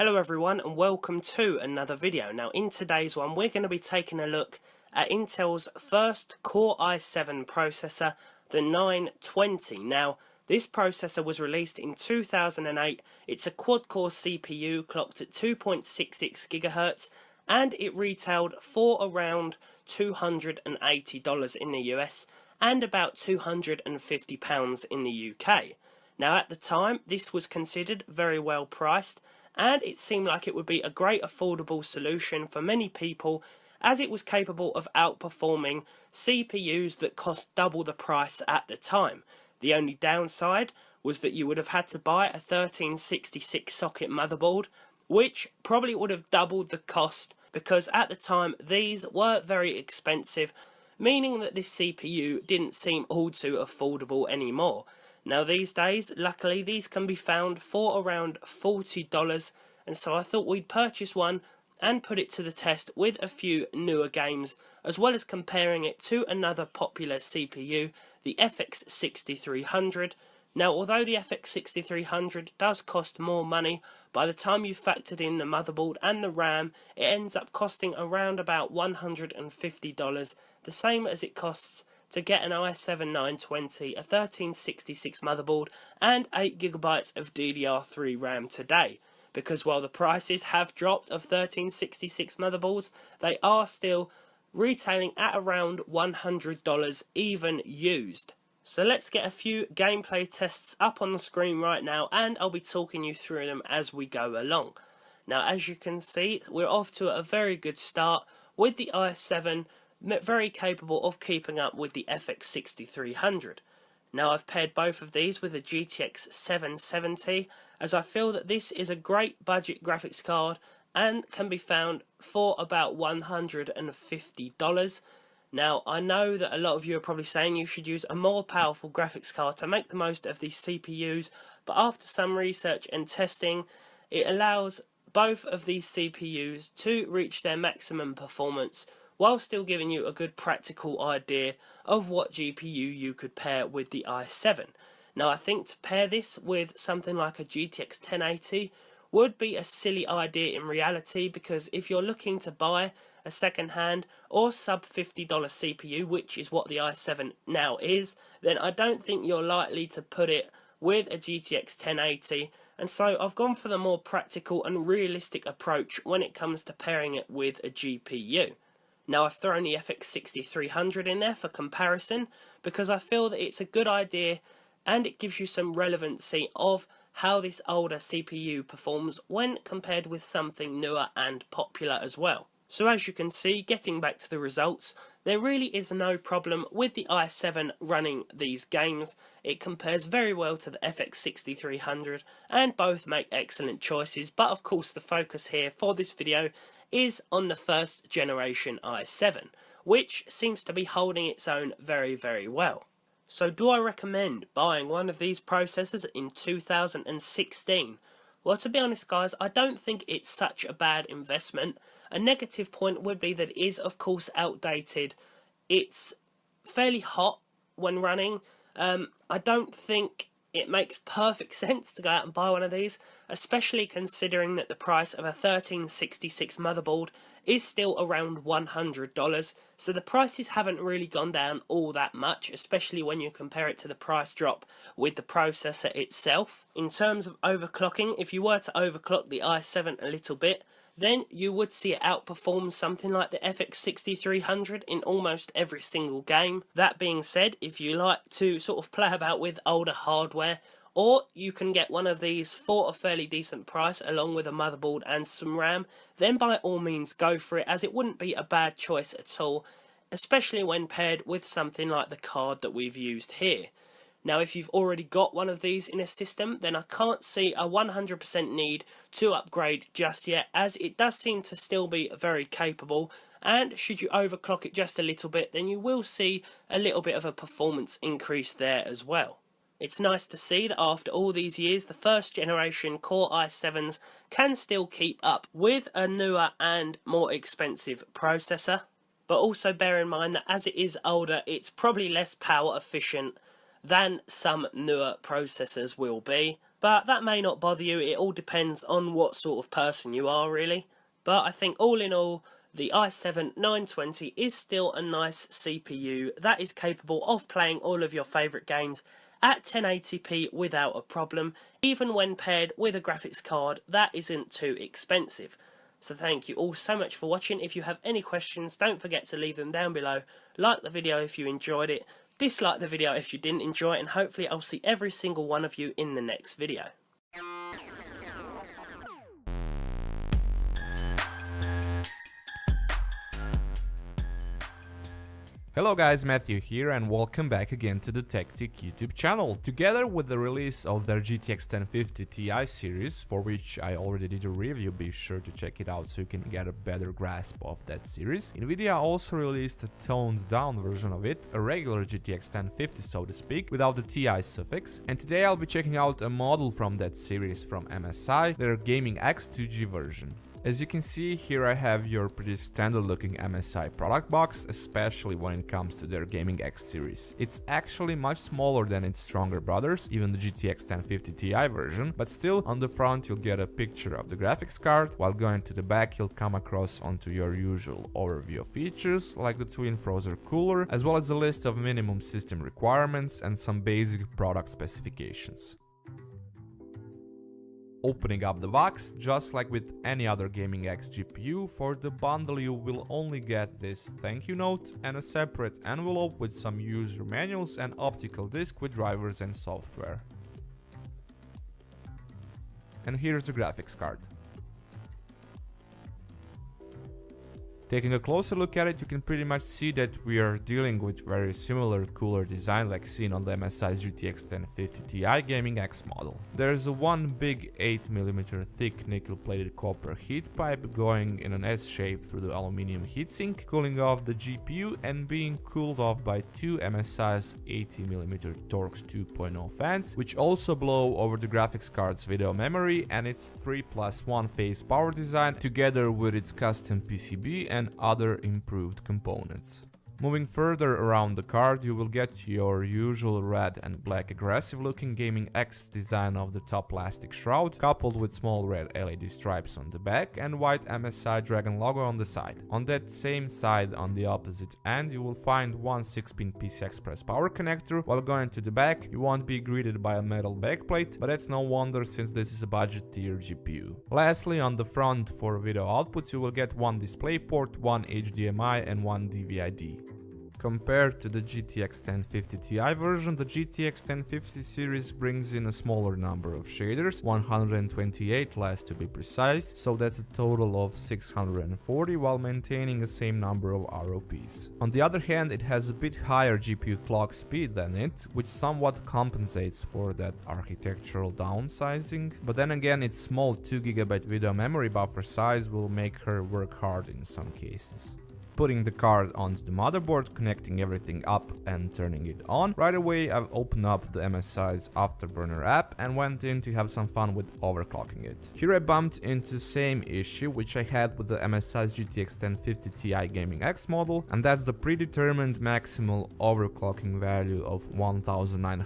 Hello everyone and welcome to another video. Now in today's one we're going to be taking a look at Intel's first Core i7 processor, the 920. Now this processor was released in 2008, it's a quad-core CPU clocked at 2.66 GHz and it retailed for around $280 in the US and about £250 in the UK. Now at the time this was considered very well priced, and it seemed like it would be a great affordable solution for many people as it was capable of outperforming CPUs that cost double the price at the time. The only downside was that you would have had to buy a 1366 socket motherboard, which probably would have doubled the cost because at the time these were very expensive, meaning that this CPU didn't seem all too affordable anymore. Now these days, luckily, these can be found for around $40, and so I thought we'd purchase one and put it to the test with a few newer games, as well as comparing it to another popular CPU, the FX 6300. Now although the FX 6300 does cost more money, by the time you've factored in the motherboard and the RAM, it ends up costing around about $150, the same as it costs to get an i7 920, a 1366 motherboard and 8GB of DDR3 RAM today. Because while the prices have dropped of 1366 motherboards, they are still retailing at around $100 even used. So let's get a few gameplay tests up on the screen right now and I'll be talking you through them as we go along. Now as you can see, we're off to a very good start with the i7, very capable of keeping up with the FX 6300. Now I've paired both of these with a GTX 770 as I feel that this is a great budget graphics card and can be found for about $150. Now I know that a lot of you are probably saying you should use a more powerful graphics card to make the most of these CPUs, but after some research and testing, it allows both of these CPUs to reach their maximum performance while still giving you a good practical idea of what GPU you could pair with the i7. Now I think to pair this with something like a GTX 1080 would be a silly idea in reality, because if you're looking to buy a second-hand or sub $50 CPU, which is what the i7 now is, then I don't think you're likely to put it with a GTX 1080, and so I've gone for the more practical and realistic approach when it comes to pairing it with a GPU. Now I've thrown the FX 6300 in there for comparison because I feel that it's a good idea and it gives you some relevancy of how this older CPU performs when compared with something newer and popular as well. So as you can see, getting back to the results, there really is no problem with the i7 running these games. It compares very well to the FX 6300 and both make excellent choices, but of course the focus here for this video is on the first generation i7, which seems to be holding its own very well. So do I recommend buying one of these processors in 2016? Well, to be honest guys, I don't think it's such a bad investment. A negative point would be that it is of course outdated. It's fairly hot when running. I don't think it makes perfect sense to go out and buy one of these, especially considering that the price of a 1366 motherboard is still around $100, so the prices haven't really gone down all that much, especially when you compare it to the price drop with the processor itself. In terms of overclocking, if you were to overclock the i7 a little bit, then you would see it outperform something like the FX 6300 in almost every single game. That being said, if you like to sort of play about with older hardware, or you can get one of these for a fairly decent price along with a motherboard and some RAM, then by all means go for it, as it wouldn't be a bad choice at all, especially when paired with something like the card that we've used here. Now if you've already got one of these in a system, then I can't see a 100% need to upgrade just yet, as it does seem to still be very capable, and should you overclock it just a little bit, then you will see a little bit of a performance increase there as well. It's nice to see that after all these years, the first generation Core i7s can still keep up with a newer and more expensive processor, but also bear in mind that as it is older, it's probably less power efficient than some newer processors will be. but that may not bother you. It all depends on what sort of person you are, really. But I think all in all, the i7-920 is still a nice CPU that is capable of playing all of your favourite games at 1080p without a problem, even when paired with a graphics card that isn't too expensive. So thank you all so much for watching. If you have any questions, don't forget to leave them down below. Like the video if you enjoyed it, dislike the video if you didn't enjoy it, and hopefully I'll see every single one of you in the next video. Hello guys, Matthew here and welcome back again to the TechTick YouTube channel. Together with the release of their GTX 1050 Ti series, for which I already did a review, be sure to check it out so you can get a better grasp of that series. Nvidia also released a toned down version of it, a regular GTX 1050 so to speak, without the Ti suffix. And today I'll be checking out a model from that series from MSI, their Gaming X 2G version. As you can see, here I have your pretty standard looking MSI product box, especially when it comes to their Gaming X series. It's actually much smaller than its stronger brothers, even the GTX 1050 Ti version, but still on the front you'll get a picture of the graphics card, while going to the back you'll come across onto your usual overview of features like the twin frozen cooler, as well as a list of minimum system requirements and some basic product specifications. Opening up the box, just like with any other Gaming X GPU, for the bundle you will only get this thank you note and a separate envelope with some user manuals and optical disc with drivers and software. And here's the graphics card. Taking a closer look at it, you can pretty much see that we are dealing with very similar cooler design like seen on the MSI's GTX 1050 Ti Gaming X model. There's a one big 8mm thick nickel-plated copper heat pipe going in an S shape through the aluminum heatsink, cooling off the GPU and being cooled off by two MSI's 80mm Torx 2.0 fans, which also blow over the graphics card's video memory and its 3+1 phase power design, together with its custom PCB and other improved components. Moving further around the card, you will get your usual red and black aggressive looking Gaming X design of the top plastic shroud, coupled with small red LED stripes on the back and white MSI Dragon logo on the side. On that same side, on the opposite end, you will find one 6-pin PCI Express power connector. While going to the back, you won't be greeted by a metal backplate, but that's no wonder since this is a budget tier GPU. Lastly, on the front for video outputs, you will get one DisplayPort, one HDMI and one DVI-D. Compared to the GTX 1050 Ti version, the GTX 1050 series brings in a smaller number of shaders, 128 less to be precise, so that's a total of 640 while maintaining the same number of ROPs. On the other hand, it has a bit higher GPU clock speed than it, which somewhat compensates for that architectural downsizing, but then again its small 2GB video memory buffer size will make her work hard in some cases. Putting the card onto the motherboard, connecting everything up and turning it on. Right away I've opened up the MSI's Afterburner app and went in to have some fun with overclocking it. Here I bumped into the same issue which I had with the MSI's GTX 1050 Ti Gaming X model, and that's the predetermined maximal overclocking value of 1900